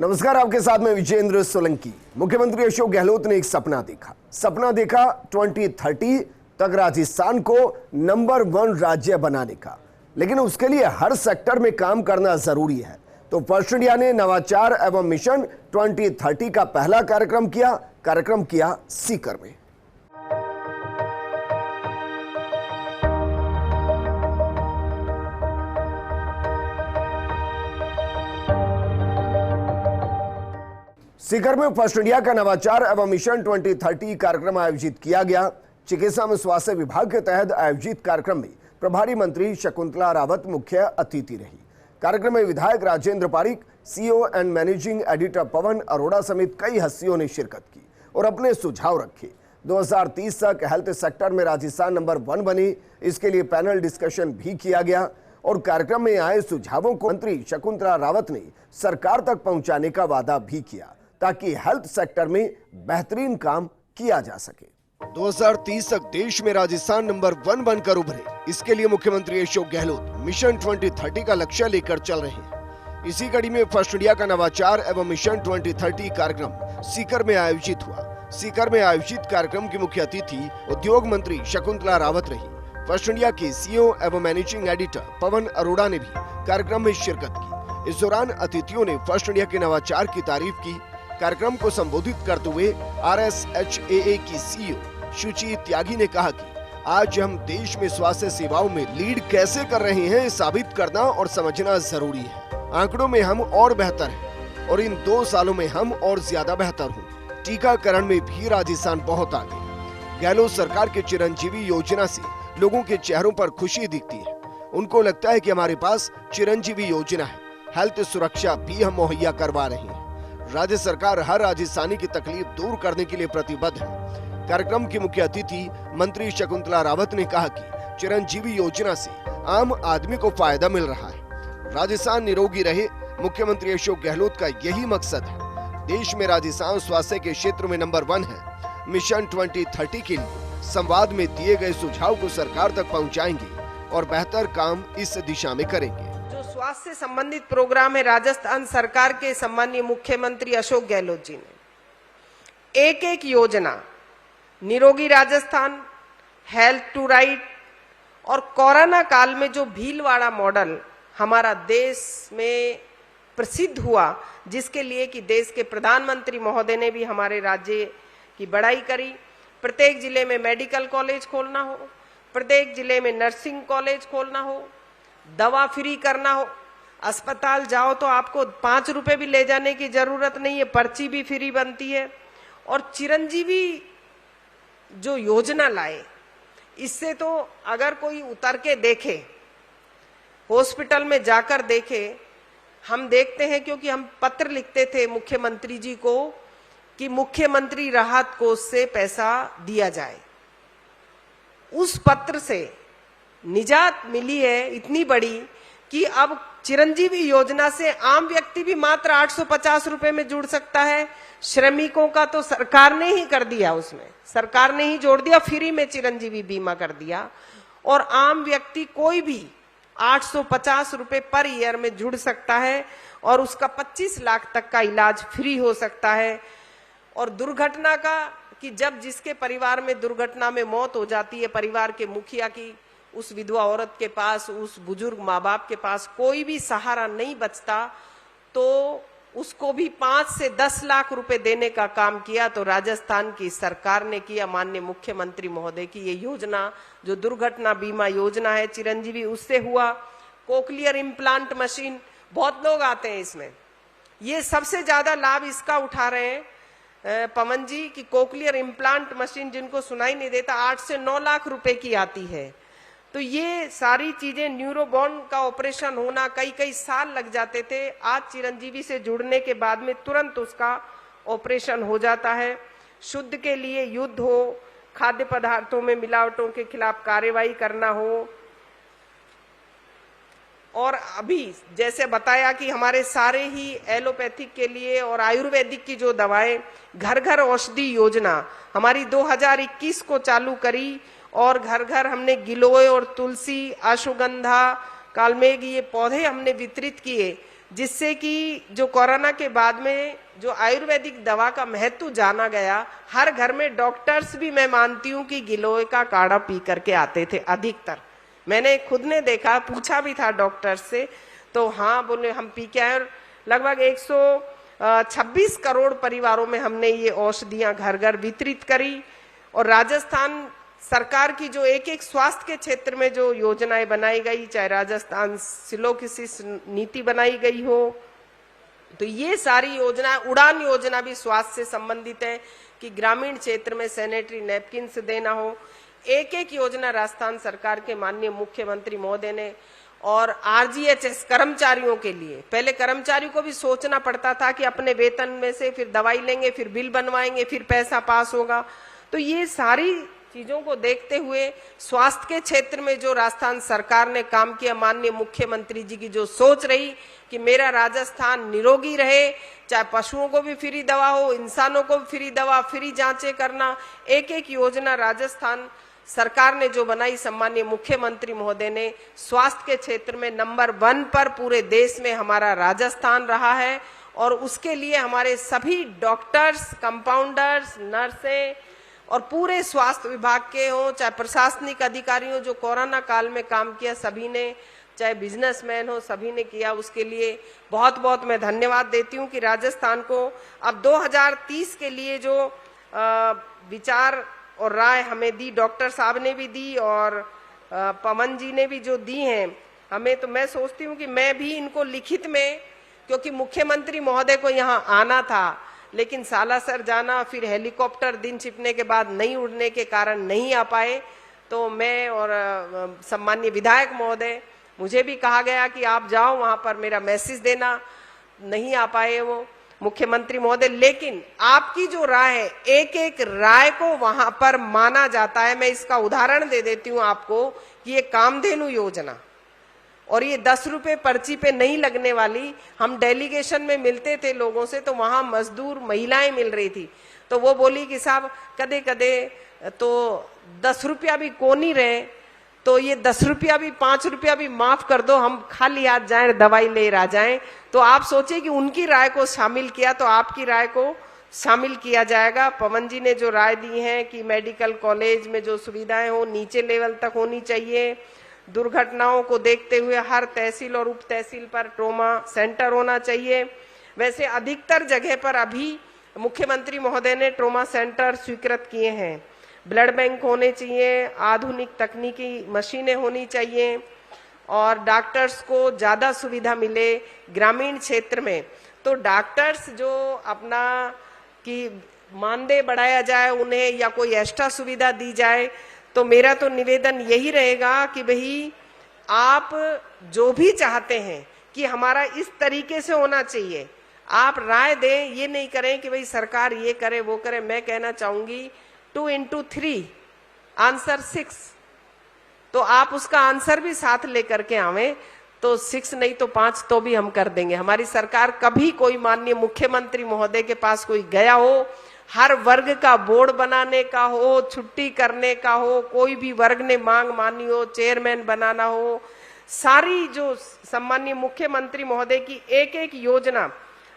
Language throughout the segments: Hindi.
नमस्कार, आपके साथ में विजेंद्र सोलंकी। मुख्यमंत्री अशोक गहलोत ने एक सपना देखा 2030 तक राजस्थान को नंबर 1 राज्य बनाने का। लेकिन उसके लिए हर सेक्टर में काम करना जरूरी है। तो फर्स्ट इंडिया ने नवाचार एवं मिशन 2030 का पहला कार्यक्रम किया सीकर में। सीकर में फर्स्ट इंडिया का नवाचार एवं मिशन 2030 कार्यक्रम आयोजित किया गया। चिकित्सा एवं स्वास्थ्य विभाग के तहत आयोजित कार्यक्रम में प्रभारी मंत्री शकुंतला रावत मुख्य अतिथि रही। कार्यक्रम में विधायक Rajendra Pareek, CEO and managing editor Pawan Arora समेत कई हस्तियों ने शिरकत की और अपने सुझाव रखे। 2030 तक हेल्थ सेक्टर में राजस्थान नंबर 1 बने, इसके लिए पैनल डिस्कशन भी किया गया और कार्यक्रम में आए सुझावों को मंत्री शकुंतला रावत ने सरकार तक पहुंचाने का वादा भी किया ताकि हेल्थ सेक्टर में बेहतरीन काम किया जा सके। 2030 तक देश में राजस्थान नंबर 1 बनकर उभरे, इसके लिए मुख्यमंत्री अशोक गहलोत मिशन 2030 का लक्ष्य लेकर चल रहे हैं। इसी कड़ी में फर्स्ट इंडिया का नवाचार एवं मिशन 2030 कार्यक्रम सीकर में आयोजित हुआ। सीकर में आयोजित कार्यक्रम की मुख्य अतिथि उद्योग मंत्री शकुंतला रावत रही। फर्स्ट इंडिया के सीईओ एवं मैनेजिंग एडिटर पवन अरोड़ा ने भी कार्यक्रम में शिरकत की। इस दौरान अतिथियों ने फर्स्ट इंडिया के नवाचार की तारीफ की। कार्यक्रम को संबोधित करते हुए RSHAA की सीईओ शुचि त्यागी ने कहा कि आज हम देश में स्वास्थ्य सेवाओं में लीड कैसे कर रहे हैं, साबित करना और समझना जरूरी है। आंकड़ों में हम और बेहतर हैं और इन 2 सालों में हम और ज्यादा बेहतर हों। टीकाकरण में भी राजस्थान बहुत आगे। गहलोत सरकार के चिरंजीवी योजना से लोगों के चेहरों पर खुशी दिखती है। उनको लगता है कि हमारे पास चिरंजीवी योजना है, हेल्थ सुरक्षा भी हम मुहैया करवा रहे हैं। राज्य सरकार हर राजस्थानी की तकलीफ दूर करने के लिए प्रतिबद्ध है। कार्यक्रम की मुख्य अतिथि मंत्री शकुंतला रावत ने कहा कि चिरंजीवी योजना से आम आदमी को फायदा मिल रहा है। राजस्थान निरोगी रहे, मुख्यमंत्री अशोक गहलोत का यही मकसद है। देश में राजस्थान स्वास्थ्य के क्षेत्र में नंबर 1 है। मिशन 2030 के लिए संवाद में दिए गए सुझाव को सरकार तक पहुँचाएंगे और बेहतर काम इस दिशा में करेंगे। स्वास्थ्य से संबंधित प्रोग्राम है राजस्थान सरकार के सम्मानीय मुख्यमंत्री अशोक गहलोत जी ने एक योजना निरोगी राजस्थान, हेल्थ टू राइट और कोरोना काल में जो भीलवाड़ा मॉडल हमारा देश में प्रसिद्ध हुआ, जिसके लिए कि देश के प्रधानमंत्री महोदय ने भी हमारे राज्य की बड़ाई करी। प्रत्येक जिले में मेडिकल कॉलेज खोलना हो, प्रत्येक जिले में नर्सिंग कॉलेज खोलना हो, दवा फ्री करना हो, अस्पताल जाओ तो आपको 5 रुपए भी ले जाने की जरूरत नहीं है, पर्ची भी फ्री बनती है। और चिरंजीवी जो योजना लाए, इससे तो अगर कोई उतर के देखे, हॉस्पिटल में जाकर देखे, हम देखते हैं क्योंकि हम पत्र लिखते थे मुख्यमंत्री जी को कि मुख्यमंत्री राहत कोष से पैसा दिया जाए। उस पत्र से निजात मिली है इतनी बड़ी कि अब चिरंजीवी योजना से आम व्यक्ति भी मात्र 850 रुपए में जुड़ सकता है। श्रमिकों का तो सरकार ने ही कर दिया, उसमें सरकार ने ही जोड़ दिया, फ्री में चिरंजीवी बीमा कर दिया और आम व्यक्ति कोई भी 850 रुपए पर ईयर में जुड़ सकता है और उसका 25 लाख तक का इलाज फ्री हो सकता है। और दुर्घटना का कि जब जिसके परिवार में दुर्घटना में मौत हो जाती है, परिवार के मुखिया की, उस विधवा औरत के पास, उस बुजुर्ग माँ बाप के पास कोई भी सहारा नहीं बचता, तो उसको भी 5 से 10 लाख रुपए देने का काम किया। तो राजस्थान की सरकार ने किया, माननीय मुख्यमंत्री महोदय की ये योजना जो दुर्घटना बीमा योजना है चिरंजीवी, उससे हुआ। कोक्लियर इम्प्लांट मशीन, बहुत लोग आते हैं इसमें, ये सबसे ज्यादा लाभ इसका उठा रहे हैं पवन जी की कोक्लियर इम्प्लांट मशीन जिनको सुनाई नहीं देता 8 से 9 लाख रुपए की आती है। तो ये सारी चीजें, न्यूरोबोन का ऑपरेशन होना कई साल लग जाते थे, आज चिरंजीवी से जुड़ने के बाद में तुरंत उसका ऑपरेशन हो जाता है। शुद्ध के लिए युद्ध हो, खाद्य पदार्थों में मिलावटों के खिलाफ कार्रवाई करना हो, और अभी जैसे बताया कि हमारे सारे ही एलोपैथिक के लिए और आयुर्वेदिक की जो दवाएं, घर घर औषधि योजना हमारी 2021 को चालू करी और घर घर हमने गिलोय और तुलसी, अश्वगंधा, कालमेघ ये पौधे हमने वितरित किए। जिससे कि जो कोरोना के बाद में जो आयुर्वेदिक दवा का महत्व जाना गया, हर घर में डॉक्टर्स भी मैं मानती हूँ कि गिलोय का काढ़ा पी करके आते थे अधिकतर। मैंने खुद ने देखा, पूछा भी था डॉक्टर से, तो हाँ बोले हम पी के आए। लगभग 126 करोड़ परिवारों में हमने ये औषधियां घर घर वितरित करी। और राजस्थान सरकार की जो एक एक स्वास्थ्य के क्षेत्र में जो योजनाएं बनाई गई, चाहे राजस्थान सिलोसिस नीति बनाई गई हो, तो ये सारी योजना, उड़ान योजना भी स्वास्थ्य से संबंधित है कि ग्रामीण क्षेत्र में सैनिटरी नैपकिन देना हो। एक एक योजना राजस्थान सरकार के माननीय मुख्यमंत्री महोदय ने, और आरजीएचएस कर्मचारियों के लिए, पहले कर्मचारियों को भी सोचना पड़ता था कि अपने वेतन में से फिर दवाई लेंगे, फिर बिल बनवाएंगे, फिर पैसा पास होगा। तो ये सारी चीजों को देखते हुए स्वास्थ्य के क्षेत्र में जो राजस्थान सरकार ने काम किया, माननीय मुख्यमंत्री जी की जो सोच रही कि मेरा राजस्थान निरोगी रहे, चाहे पशुओं को भी फ्री दवा हो, इंसानों को भी फ्री दवा, फ्री जांचें करना, एक एक योजना राजस्थान सरकार ने जो बनाई, सम्मानीय मुख्यमंत्री महोदय ने, स्वास्थ्य के क्षेत्र में नंबर 1 पर पूरे देश में हमारा राजस्थान रहा है। और उसके लिए हमारे सभी डॉक्टर्स, कंपाउंडर्स, नर्सें और पूरे स्वास्थ्य विभाग के हो, चाहे प्रशासनिक अधिकारी हो, जो कोरोना काल में काम किया, सभी ने, चाहे बिजनेसमैन हो, सभी ने किया। उसके लिए बहुत बहुत मैं धन्यवाद देती हूँ कि राजस्थान को अब 2030 के लिए जो विचार और राय हमें दी, डॉक्टर साहब ने भी दी और पवन जी ने भी जो दी हैं हमें, तो मैं सोचती हूँ कि मैं भी इनको लिखित में, क्योंकि मुख्यमंत्री महोदय को यहाँ आना था लेकिन सालासर जाना, फिर हेलीकॉप्टर दिन छिपने के बाद नहीं उड़ने के कारण नहीं आ पाए, तो मैं और सम्मानीय विधायक महोदय, मुझे भी कहा गया कि आप जाओ वहां पर मेरा मैसेज देना, नहीं आ पाए वो मुख्यमंत्री महोदय। लेकिन आपकी जो राय है, एक एक राय को वहां पर माना जाता है। मैं इसका उदाहरण दे देती हूँ आपको कि ये कामधेनु योजना और ये 10 रुपए पर्ची पे नहीं लगने वाली, हम डेलीगेशन में मिलते थे लोगों से, तो वहां मजदूर महिलाएं मिल रही थी, तो वो बोली कि साहब कदे कदे तो 10 रुपया भी कौन ही रहे, तो ये 10 रुपया भी 5 रुपया भी माफ कर दो, हम खाली हाथ जाएं दवाई ले आ जाएं। तो आप सोचिए कि उनकी राय को शामिल किया, तो आपकी राय को शामिल किया जाएगा। पवन जी ने जो राय दी है कि मेडिकल कॉलेज में जो सुविधाएं हो नीचे लेवल तक होनी चाहिए, दुर्घटनाओं को देखते हुए हर तहसील और उप तहसील पर ट्रोमा सेंटर होना चाहिए। वैसे अधिकतर जगह पर अभी मुख्यमंत्री महोदय ने ट्रोमा सेंटर स्वीकृत किए हैं। ब्लड बैंक होने चाहिए, आधुनिक तकनीकी मशीनें होनी चाहिए और डॉक्टर्स को ज्यादा सुविधा मिले ग्रामीण क्षेत्र में। तो डॉक्टर्स जो अपना कि मानदेय बढ़ाया जाए उन्हें, या कोई एक्स्ट्रा सुविधा दी जाए, तो मेरा तो निवेदन यही रहेगा कि भाई आप जो भी चाहते हैं कि हमारा इस तरीके से होना चाहिए, आप राय दें, ये नहीं करें कि भाई सरकार ये करे वो करे। मैं कहना चाहूंगी 2 into 3 आंसर 6, तो आप उसका आंसर भी साथ लेकर के आवे, तो 6 नहीं तो 5 तो भी हम कर देंगे। हमारी सरकार कभी कोई माननीय मुख्यमंत्री महोदय के पास कोई गया हो, हर वर्ग का बोर्ड बनाने का हो, छुट्टी करने का हो, कोई भी वर्ग ने मांग मानी हो, चेयरमैन बनाना हो, सारी जो सम्मानीय मुख्यमंत्री महोदय की एक एक योजना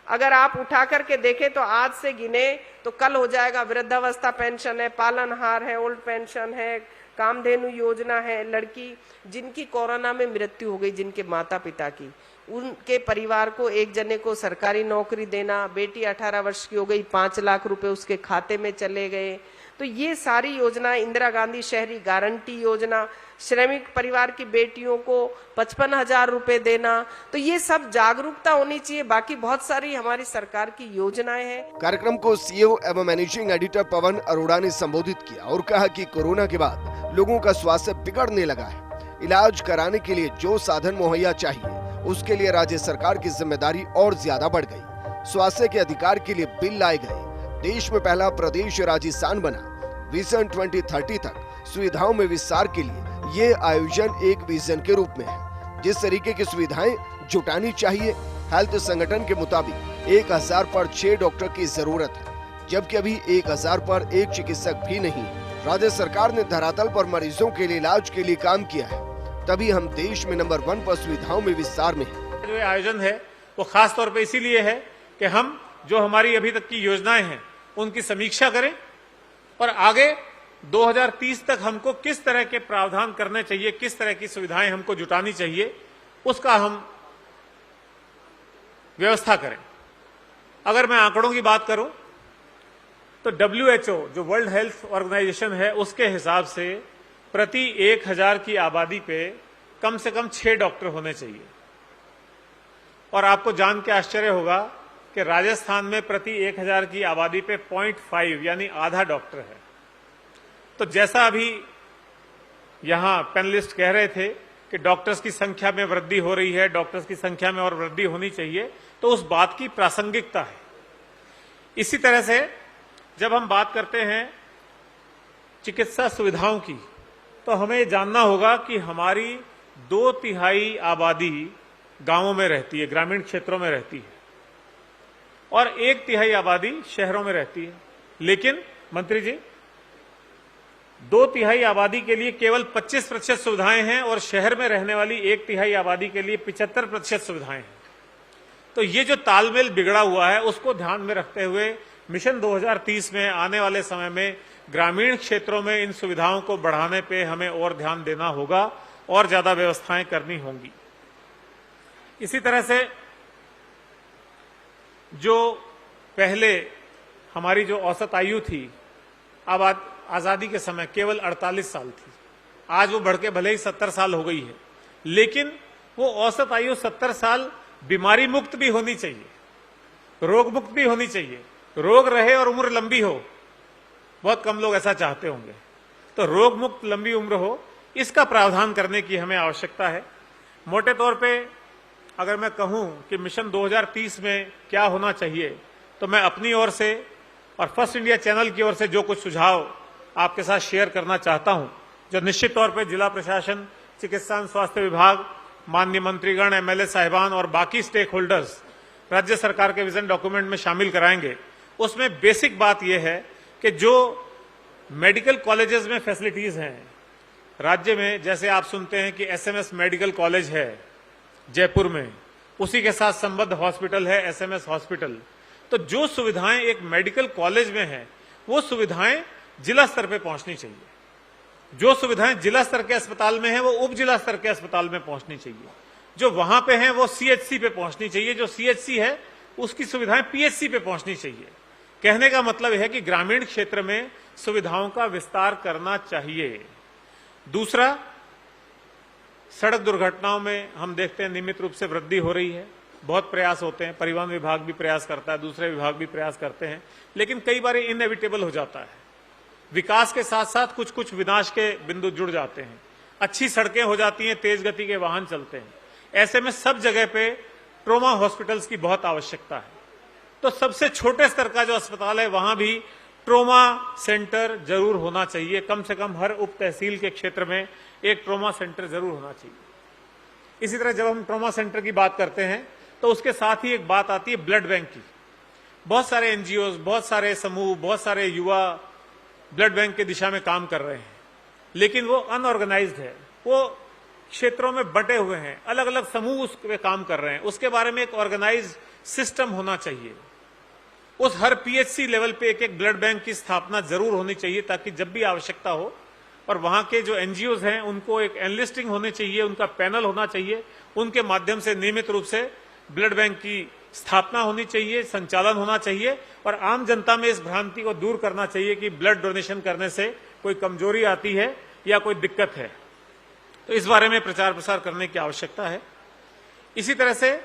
अगर आप उठा करके देखें तो आज से गिने तो कल हो जाएगा। वृद्धावस्था पेंशन है, पालनहार है, ओल्ड पेंशन है, कामधेनु योजना है, लड़की जिनकी कोरोना में मृत्यु हो गई, जिनके माता पिता की, उनके परिवार को एक जने को सरकारी नौकरी देना, बेटी 18 वर्ष की हो गई 5 लाख रुपए उसके खाते में चले गए। तो ये सारी योजना, इंदिरा गांधी शहरी गारंटी योजना, श्रमिक परिवार की बेटियों को 55,000 रुपए देना, तो ये सब जागरूकता होनी चाहिए। बाकी बहुत सारी हमारी सरकार की योजनाएं हैं। कार्यक्रम को सीईओ एवं मैनेजिंग एडिटर पवन अरोड़ा ने संबोधित किया और कहा कि कोरोना के बाद लोगों का स्वास्थ्य बिगड़ने लगा है। इलाज कराने के लिए जो साधन मुहैया चाहिए उसके लिए राज्य सरकार की जिम्मेदारी और ज्यादा बढ़ गई। स्वास्थ्य के अधिकार के लिए बिल लाए गए। देश में पहला प्रदेश राजस्थान बना। विजन 2030 तक सुविधाओं में विस्तार के लिए ये आयोजन एक विजन के रूप में है। जिस तरीके की सुविधाएं जुटानी चाहिए, हेल्थ संगठन के मुताबिक 1000 पर 6 डॉक्टर की जरूरत है, जबकि अभी 1000 पर 1 चिकित्सक भी नहीं। राज्य सरकार ने धरातल पर मरीजों के लिए इलाज के लिए काम किया है, तभी हम देश में नंबर 1 पर सुविधाओं में विस्तार में है। जो आयोजन है वो खास तौर पे इसीलिए है कि हम जो हमारी अभी तक की योजनाएं हैं उनकी समीक्षा करें और आगे 2030 तक हमको किस तरह के प्रावधान करने चाहिए, किस तरह की सुविधाएं हमको जुटानी चाहिए, उसका हम व्यवस्था करें। अगर मैं आंकड़ों की बात करूं तो WHO जो वर्ल्ड हेल्थ ऑर्गेनाइजेशन है उसके हिसाब से प्रति 1000 की आबादी पे कम से कम 6 डॉक्टर होने चाहिए। और आपको जान के आश्चर्य होगा कि राजस्थान में प्रति 1000 की आबादी पे 0.5 यानी आधा डॉक्टर है। तो जैसा अभी यहां पैनलिस्ट कह रहे थे कि डॉक्टर्स की संख्या में वृद्धि हो रही है, डॉक्टर्स की संख्या में और वृद्धि होनी चाहिए, तो उस बात की प्रासंगिकता है। इसी तरह से जब हम बात करते हैं चिकित्सा सुविधाओं की, तो हमें जानना होगा कि हमारी 2/3 आबादी गांवों में रहती है, ग्रामीण क्षेत्रों में रहती है, और 1/3 आबादी शहरों में रहती है। लेकिन मंत्री जी, 2/3 आबादी के लिए केवल 25% सुविधाएं हैं और शहर में रहने वाली 1/3 आबादी के लिए 75% सुविधाएं हैं। तो ये जो तालमेल बिगड़ा हुआ है उसको ध्यान में रखते हुए मिशन 2030 में आने वाले समय में ग्रामीण क्षेत्रों में इन सुविधाओं को बढ़ाने पे हमें और ध्यान देना होगा और ज्यादा व्यवस्थाएं करनी होंगी। इसी तरह से जो पहले हमारी जो औसत आयु थी अब आजादी के समय केवल 48 साल थी, आज वो बढ़ के भले ही 70 साल हो गई है, लेकिन वो औसत आयु 70 साल बीमारी मुक्त भी होनी चाहिए, रोग मुक्त भी होनी चाहिए। रोग रहे और उम्र लंबी हो, बहुत कम लोग ऐसा चाहते होंगे। तो रोग मुक्त लंबी उम्र हो, इसका प्रावधान करने की हमें आवश्यकता है। मोटे तौर पे अगर मैं कहूं कि मिशन 2030 में क्या होना चाहिए, तो मैं अपनी ओर से और फर्स्ट इंडिया चैनल की ओर से जो कुछ सुझाव आपके साथ शेयर करना चाहता हूं, जो निश्चित तौर पे जिला प्रशासन, चिकित्सा एवं स्वास्थ्य विभाग, माननीय मंत्रीगण, MLA साहिबान और बाकी स्टेक होल्डर्स राज्य सरकार के विजन डॉक्यूमेंट में शामिल कराएंगे। उसमें बेसिक बात यह है कि जो मेडिकल कॉलेजेस में फैसिलिटीज हैं राज्य में, जैसे आप सुनते हैं कि SMS मेडिकल कॉलेज है जयपुर में, उसी के साथ संबद्ध हॉस्पिटल है SMS हॉस्पिटल। तो जो सुविधाएं एक मेडिकल कॉलेज में हैं वो सुविधाएं जिला स्तर पे पहुंचनी चाहिए। जो सुविधाएं जिला स्तर के अस्पताल में हैं वो उप जिला स्तर के अस्पताल में पहुंचनी चाहिए। जो वहां पे हैं वो CHC पे पहुंचनी चाहिए। जो CHC है उसकी सुविधाएं PHC पे पहुंचनी चाहिए। कहने का मतलब है कि ग्रामीण क्षेत्र में सुविधाओं का विस्तार करना चाहिए। दूसरा, सड़क दुर्घटनाओं में हम देखते हैं नियमित रूप से वृद्धि हो रही है, बहुत प्रयास होते हैं, परिवहन विभाग भी प्रयास करता है, दूसरे विभाग भी प्रयास करते हैं, लेकिन कई बार इनएविटेबल हो जाता है। विकास के साथ साथ कुछ कुछ विनाश के बिंदु जुड़ जाते हैं, अच्छी सड़कें हो जाती हैं, तेज गति के वाहन चलते हैं। ऐसे में सब जगह पे ट्रोमा हॉस्पिटल्स की बहुत आवश्यकता है। तो सबसे छोटे स्तर का जो अस्पताल है वहां भी ट्रोमा सेंटर जरूर होना चाहिए। कम से कम हर उप तहसील के क्षेत्र में एक ट्रोमा सेंटर जरूर होना चाहिए। इसी तरह जब हम ट्रोमा सेंटर की बात करते हैं तो उसके साथ ही एक बात आती है ब्लड बैंक की। बहुत सारे NGOs, बहुत सारे समूह, बहुत सारे युवा ब्लड बैंक की दिशा में काम कर रहे हैं, लेकिन वो अनऑर्गेनाइज्ड है, वो क्षेत्रों में बटे हुए हैं, अलग अलग समूह उस पे काम कर रहे हैं। उसके बारे में एक ऑर्गेनाइज्ड सिस्टम होना चाहिए। उस हर PHC लेवल पे एक एक ब्लड बैंक की स्थापना जरूर होनी चाहिए, ताकि जब भी आवश्यकता हो, और वहां के जो NGOs हैं उनको एक एनलिस्टिंग होनी चाहिए, उनका पैनल होना चाहिए, उनके माध्यम से नियमित रूप से ब्लड बैंक की स्थापना होनी चाहिए, संचालन होना चाहिए, और आम जनता में इस भ्रांति को दूर करना चाहिए कि ब्लड डोनेशन करने से कोई कमजोरी आती है या कोई दिक्कत है। तो इस बारे में प्रचार प्रसार करने की आवश्यकता है। इसी तरह से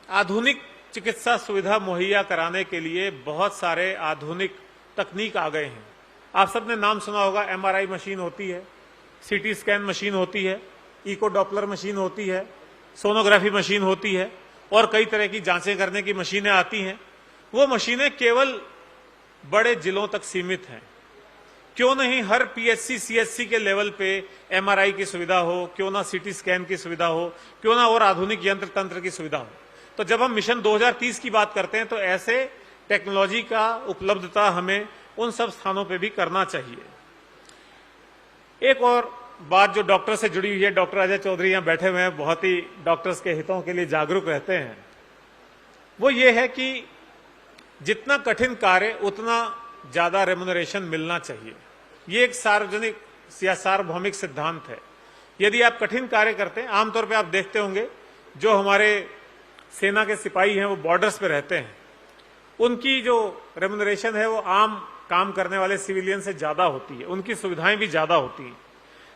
आधुनिक चिकित्सा सुविधा मुहैया कराने के लिए बहुत सारे आधुनिक तकनीक आ गए हैं। आप सबने नाम सुना होगा, MRI मशीन होती है, CT स्कैन मशीन होती है, इको डॉपलर मशीन होती है, सोनोग्राफी मशीन होती है, और कई तरह की जांचें करने की मशीनें आती हैं। वो मशीनें केवल बड़े जिलों तक सीमित हैं। क्यों नहीं हर PHC CHC के लेवल पे MRI की सुविधा हो, क्यों ना CT स्कैन की सुविधा हो, क्यों ना और आधुनिक यंत्र तंत्र की सुविधा हो। तो जब हम मिशन 2030 की बात करते हैं तो ऐसे टेक्नोलॉजी का उपलब्धता हमें उन सब स्थानों पे भी करना चाहिए। एक और बात जो डॉक्टर से जुड़ी हुई है, डॉक्टर अजय चौधरी यहां बैठे हुए हैं, बहुत ही डॉक्टर्स के हितों के लिए जागरूक रहते हैं। वो ये है कि जितना कठिन कार्य उतना ज्यादा रेम्युनरेशन मिलना चाहिए। ये एक सार्वजनिक या सार्वभौमिक सिद्धांत है। यदि आप कठिन कार्य करते हैं, आमतौर पे आप देखते होंगे जो हमारे सेना के सिपाही हैं वो बॉर्डर्स पे रहते हैं, उनकी जो रेम्युनरेशन है वो आम काम करने वाले सिविलियन से ज्यादा होती है, उनकी सुविधाएं भी ज्यादा होती हैं।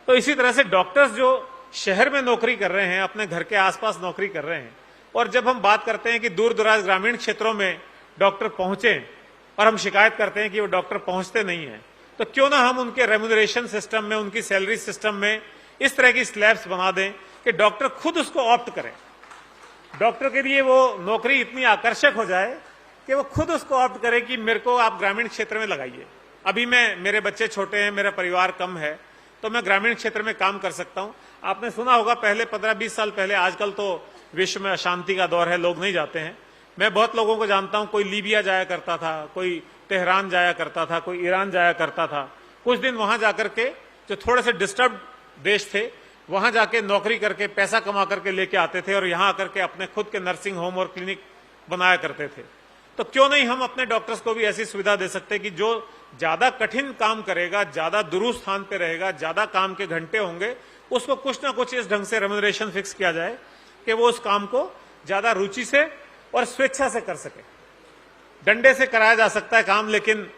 तो इसी तरह से डॉक्टर्स जो शहर में नौकरी कर रहे हैं, अपने घर के आसपास नौकरी कर रहे हैं, और जब हम बात करते हैं कि दूर दराज ग्रामीण क्षेत्रों में डॉक्टर पहुंचे और हम शिकायत करते हैं कि वो डॉक्टर पहुंचते नहीं है, तो क्यों ना हम उनके रेम्युनरेशन सिस्टम में, उनकी सैलरी सिस्टम में इस तरह की स्लैब्स बना दें कि डॉक्टर खुद उसको ऑप्ट करें। डॉक्टर के लिए वो नौकरी इतनी आकर्षक हो जाए कि वो खुद उसको ऑप्ट करे कि मेरे को आप ग्रामीण क्षेत्र में लगाइए। अभी मेरे बच्चे छोटे हैं, मेरा परिवार कम है, तो मैं ग्रामीण क्षेत्र में काम कर सकता हूं। आपने सुना होगा पहले 15-20 साल पहले, आजकल तो विश्व में अशांति का दौर है, लोग नहीं जाते हैं। मैं बहुत लोगों को जानता हूं, कोई लीबिया जाया करता था, कोई तेहरान जाया करता था, कोई ईरान जाया करता था। कुछ दिन वहां जाकर के, जो थोड़े से डिस्टर्ब देश थे, वहां जाके नौकरी करके पैसा कमा करके लेके आते थे और यहां आकर के अपने खुद के नर्सिंग होम और क्लिनिक बनाया करते थे। तो क्यों नहीं हम अपने डॉक्टर्स को भी ऐसी सुविधा दे सकते कि जो ज्यादा कठिन काम करेगा, ज्यादा दूर स्थान पे रहेगा, ज्यादा काम के घंटे होंगे, उसको कुछ ना कुछ इस ढंग से रेम्युनरेशन फिक्स किया जाए कि वो उस काम को ज्यादा रुचि से और स्वेच्छा से कर सके। डंडे से कराया जा सकता है काम, लेकिन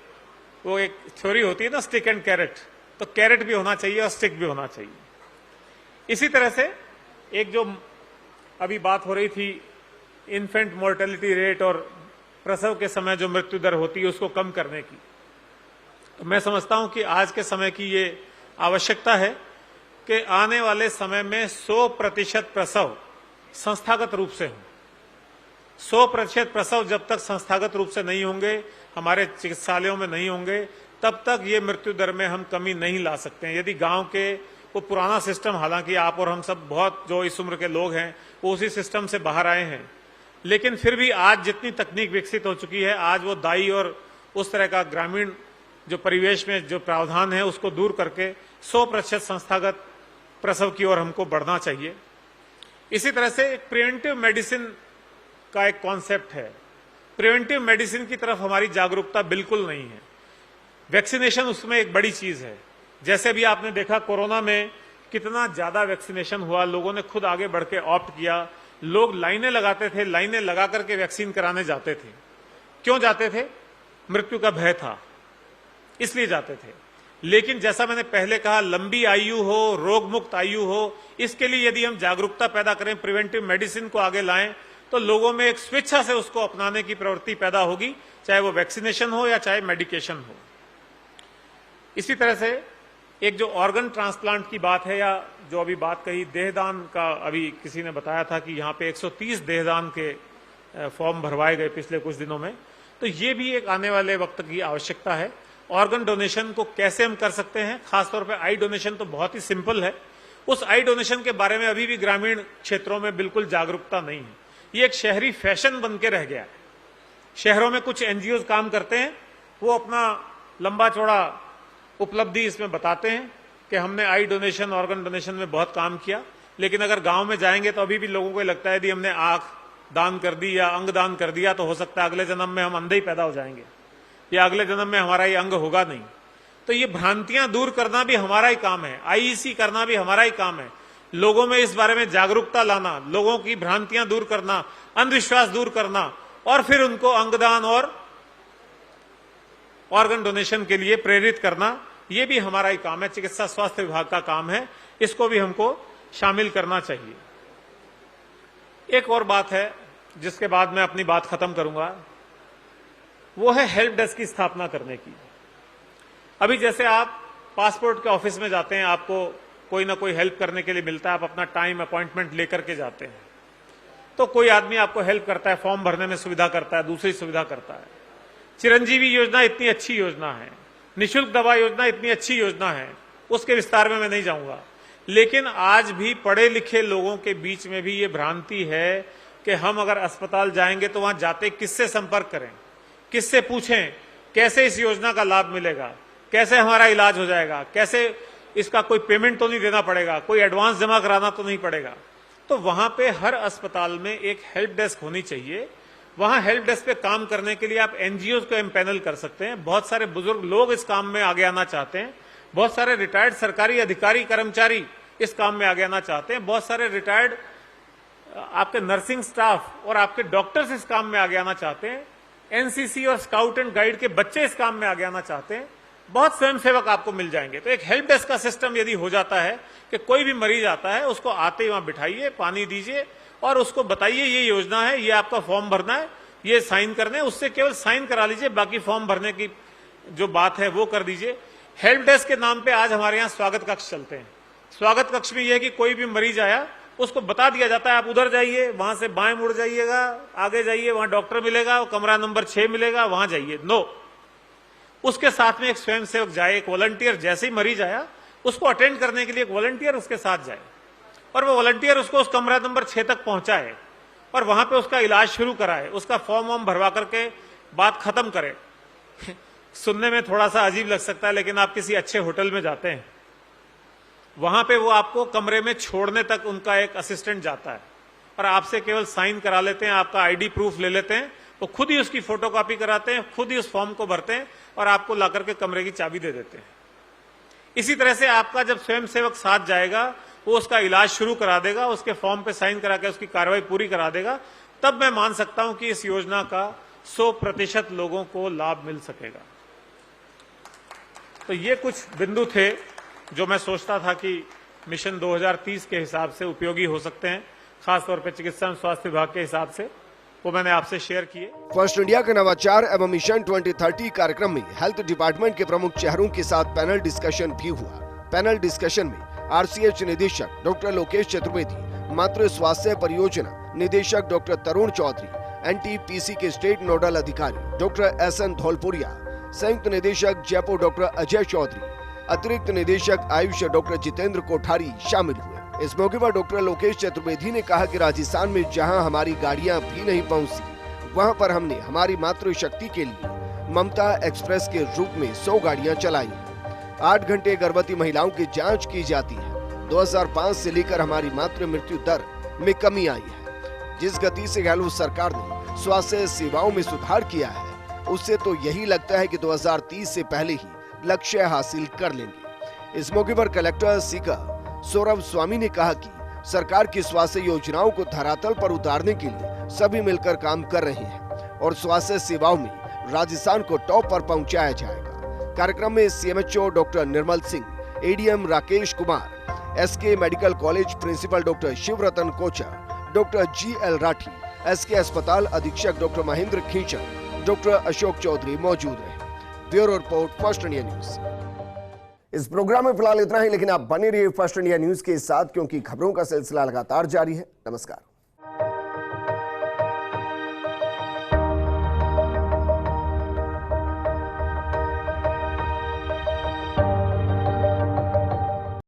वो एक थ्योरी होती है ना, स्टिक एंड कैरेट, तो कैरेट भी होना चाहिए और स्टिक भी होना चाहिए। इसी तरह से एक जो अभी बात हो रही थी इन्फेंट मोर्टेलिटी रेट और प्रसव के समय जो मृत्यु दर होती है उसको कम करने की, तो मैं समझता हूं कि आज के समय की ये आवश्यकता है कि आने वाले समय में 100% प्रसव संस्थागत रूप से हो। 100% प्रसव जब तक संस्थागत रूप से नहीं होंगे, हमारे चिकित्सालयों में नहीं होंगे, तब तक ये मृत्यु दर में हम कमी नहीं ला सकते हैं। यदि गांव के वो पुराना सिस्टम, हालांकि आप और हम सब बहुत जो इस उम्र के लोग हैं वो उसी सिस्टम से बाहर आए हैं, लेकिन फिर भी आज जितनी तकनीक विकसित हो चुकी है, आज वो दाई और उस तरह का ग्रामीण जो परिवेश में जो प्रावधान है उसको दूर करके 100% संस्थागत प्रसव की ओर हमको बढ़ना चाहिए। इसी तरह से एक प्रिवेंटिव मेडिसिन का एक कॉन्सेप्ट है। प्रिवेंटिव मेडिसिन की तरफ हमारी जागरूकता बिल्कुल नहीं है। वैक्सीनेशन उसमें एक बड़ी चीज है। जैसे भी आपने देखा कोरोना में कितना ज्यादा वैक्सीनेशन हुआ, लोगों ने खुद आगे बढ़ के ऑप्ट किया, लोग लाइनें लगाते थे, लाइनें लगा करके वैक्सीन कराने जाते थे। क्यों जाते थे? मृत्यु का भय था, इसलिए जाते थे। लेकिन जैसा मैंने पहले कहा, लंबी आयु हो, रोग मुक्त आयु हो, इसके लिए यदि हम जागरूकता पैदा करें, प्रिवेंटिव मेडिसिन को आगे लाएं, तो लोगों में एक स्वेच्छा से उसको अपनाने की प्रवृत्ति पैदा होगी, चाहे वो वैक्सीनेशन हो या चाहे मेडिकेशन हो। इसी तरह से एक जो ऑर्गन ट्रांसप्लांट की बात है, या जो अभी बात कही देहदान का, अभी किसी ने बताया था कि यहाँ पे 130 देहदान के फॉर्म भरवाए गए पिछले कुछ दिनों में, तो ये भी एक आने वाले वक्त की आवश्यकता है। ऑर्गन डोनेशन को कैसे हम कर सकते हैं, खासतौर पे आई डोनेशन तो बहुत ही सिंपल है। उस आई डोनेशन के बारे में अभी भी ग्रामीण क्षेत्रों में बिल्कुल जागरूकता नहीं है। ये एक शहरी फैशन बन के रह गया है। शहरों में कुछ एनजीओ काम करते हैं, वो अपना लंबा चौड़ा उपलब्धि इसमें बताते हैं कि हमने आई डोनेशन, ऑर्गन डोनेशन में बहुत काम किया, लेकिन अगर गांव में जाएंगे तो अभी भी लोगों को लगता है यदि हमने आंख दान कर दी या अंग दान कर दिया तो हो सकता है अगले जन्म में हम अंधे ही पैदा हो जाएंगे, या अगले जन्म में हमारा ये अंग होगा नहीं। तो ये भ्रांतियां दूर करना भी हमारा ही काम है, आईईसी करना भी हमारा ही काम है। लोगों में इस बारे में जागरूकता लाना, लोगों की भ्रांतियां दूर करना, अंधविश्वास दूर करना, और फिर उनको अंगदान और ऑर्गन डोनेशन के लिए प्रेरित करना, ये भी हमारा ही काम है, चिकित्सा स्वास्थ्य विभाग का काम है। इसको भी हमको शामिल करना चाहिए। एक और बात है जिसके बाद मैं अपनी बात खत्म करूंगा, वो है हेल्प डेस्क की स्थापना करने की। अभी जैसे आप पासपोर्ट के ऑफिस में जाते हैं, आपको कोई ना कोई हेल्प करने के लिए मिलता है, आप अपना टाइम अपॉइंटमेंट लेकर के जाते हैं, तो कोई आदमी आपको हेल्प करता है, फॉर्म भरने में सुविधा करता है, दूसरी सुविधा करता है। चिरंजीवी योजना इतनी अच्छी योजना है, निःशुल्क दवा योजना इतनी अच्छी योजना है, उसके विस्तार में मैं नहीं जाऊंगा। लेकिन आज भी पढ़े लिखे लोगों के बीच में भी ये भ्रांति है कि हम अगर अस्पताल जाएंगे तो वहां जाते किससे संपर्क करें, किससे पूछें, कैसे इस योजना का लाभ मिलेगा, कैसे हमारा इलाज हो जाएगा, कैसे इसका कोई पेमेंट तो नहीं देना पड़ेगा, कोई एडवांस जमा कराना तो नहीं पड़ेगा। तो वहां पे हर अस्पताल में एक हेल्प डेस्क होनी चाहिए, वहां हेल्प डेस्क पे काम करने के लिए आप एनजीओ को एम्पैनल कर सकते हैं। बहुत सारे बुजुर्ग लोग इस काम में आगे आना चाहते हैं, बहुत सारे रिटायर्ड सरकारी अधिकारी कर्मचारी इस काम में आगे आना चाहते हैं, बहुत सारे रिटायर्ड आपके नर्सिंग स्टाफ और आपके डॉक्टर्स इस काम में आगे आना चाहते हैं, एनसीसी और स्काउट एंड गाइड के बच्चे इस काम में आगे आना चाहते हैं, बहुत स्वयंसेवक आपको मिल जाएंगे। तो एक हेल्प डेस्क का सिस्टम यदि हो जाता है कि कोई भी मरीज आता है उसको आते ही वहां बिठाइए, पानी दीजिए और उसको बताइए ये योजना है, ये आपका फॉर्म भरना है, ये साइन करने, उससे केवल साइन करा लीजिए, बाकी फॉर्म भरने की जो बात है वो कर दीजिए। हेल्प डेस्क के नाम पे आज हमारे यहाँ स्वागत कक्ष चलते हैं। स्वागत कक्ष में यह है कि कोई भी मरीज आया उसको बता दिया जाता है आप उधर जाइए, वहां से बाएं मुड़ जाइएगा, आगे जाइए, वहां डॉक्टर मिलेगा, कमरा नंबर 6 मिलेगा, वहां जाइए। नो, उसके साथ में एक स्वयंसेवक जाए, एक वॉलंटियर, जैसे ही मरीज आया उसको अटेंड करने के लिए एक वॉलंटियर उसके साथ जाए और वो वॉलंटियर उसको उस कमरा नंबर 6 तक पहुंचाए और वहां पे उसका इलाज शुरू कराए, उसका फॉर्म वॉर्म भरवा करके बात खत्म करे। सुनने में थोड़ा सा अजीब लग सकता है, लेकिन आप किसी अच्छे होटल में जाते हैं, वहां पे वो आपको कमरे में छोड़ने तक उनका एक असिस्टेंट जाता है और आपसे केवल साइन करा लेते हैं, आपका आईडी प्रूफ ले लेते हैं, वो खुद ही उसकी फोटोकॉपी कराते हैं, खुद ही उस फॉर्म को भरते हैं और आपको लाकर के कमरे की चाबी दे देते हैं। इसी तरह से आपका जब स्वयंसेवक साथ जाएगा वो उसका इलाज शुरू करा देगा, उसके फॉर्म पे साइन करा के उसकी कार्रवाई पूरी करा देगा, तब मैं मान सकता हूं कि इस योजना का 100% लोगों को लाभ मिल सकेगा। तो ये कुछ बिंदु थे जो मैं सोचता था कि मिशन 2030 के हिसाब से उपयोगी हो सकते हैं, खासतौर पर चिकित्सा एवं स्वास्थ्य विभाग के हिसाब से, वो मैंने आपसे शेयर किए। फर्स्ट इंडिया के नवाचार एवं मिशन 2030 कार्यक्रम में हेल्थ डिपार्टमेंट के प्रमुख चेहरों के साथ पैनल डिस्कशन भी हुआ। पैनल डिस्कशन में आरसीएच निदेशक डॉक्टर लोकेश चतुर्वेदी, मातृ स्वास्थ्य परियोजना निदेशक डॉक्टर तरुण चौधरी, एनटीपीसी के स्टेट नोडल अधिकारी डॉक्टर एसएन धौलपुरिया, संयुक्त निदेशक जयपुर डॉक्टर अजय चौधरी, अतिरिक्त निदेशक आयुष डॉक्टर जितेंद्र कोठारी शामिल हुए। इस मौके पर डॉक्टर लोकेश चतुर्वेदी ने कहा कि राजस्थान में जहां हमारी गाड़ियां भी नहीं पहुंची, वहां पर हमने हमारी मातृशक्ति के लिए ममता एक्सप्रेस के रूप में 100 गाड़ियां चलाई। 8 घंटे गर्भवती महिलाओं की जांच की जाती है। 2005 से लेकर हमारी मातृ मृत्यु दर में कमी आई है। जिस गति से गहलोत सरकार ने स्वास्थ्य सेवाओं में सुधार किया है, उससे तो यही लगता है कि 2030 से पहले ही लक्ष्य हासिल कर लेंगे। इस मौके पर कलेक्टर सीकर सौरभ स्वामी ने कहा कि सरकार की स्वास्थ्य योजनाओं को धरातल पर उतारने के लिए सभी मिलकर काम कर रहे हैं और स्वास्थ्य सेवाओं में राजस्थान को टॉप पर पहुंचाया जाएगा। कार्यक्रम में CMHO doctor Nirmal Singh, ADM Rakesh Kumar, SK medical college principal doctor Shivratan Kochar, doctor GL Rathi, SK अस्पताल अधीक्षक डॉक्टर महेंद्र खींचर, डॉक्टर अशोक चौधरी मौजूद रहे। Bureau report, first India news. इस प्रोग्राम में फिलहाल इतना ही, लेकिन आप बने रहिए फर्स्ट इंडिया न्यूज के साथ, क्योंकि खबरों का सिलसिला लगातार जारी है। नमस्कार।